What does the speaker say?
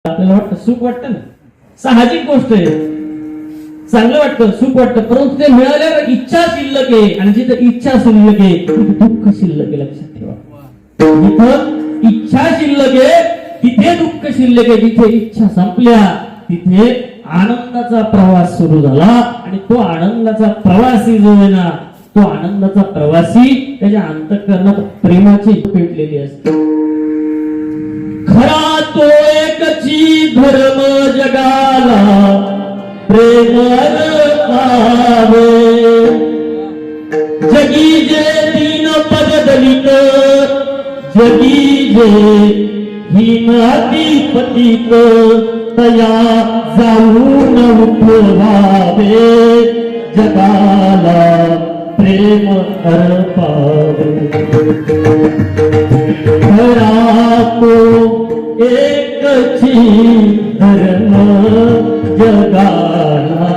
आपल्याला वाटतं सुख वाटतं ना, साहजिक गोष्ट आहे, चांगलं वाटतं, सुख वाटतं, परंतु ते मिळाल्यावर इच्छा शिल्लक आहे, आणि जिथं इच्छा शिल्लक आहे तिथे दुःख शिल्लक आहे. लक्षात ठेवा, जिथं इच्छा शिल्लक आहे तिथे दुःख शिल्लक आहे. जिथे इच्छा संपल्या तिथे आनंदाचा प्रवास सुरू झाला, आणि तो आनंदाचा प्रवासी जो आहे ना, तो आनंदाचा प्रवासी त्याच्या अंतःकरणात प्रेमाची पेटलेली असते. खरा तो एकची धर्म जगाला प्रेम पावे, जगी जे तीन पद दलित, जगी जे हीन अति पतित, तया जाऊन उठवावे, जगाला प्रेम अर्पावे. खरा तो एकची धर्म जगाला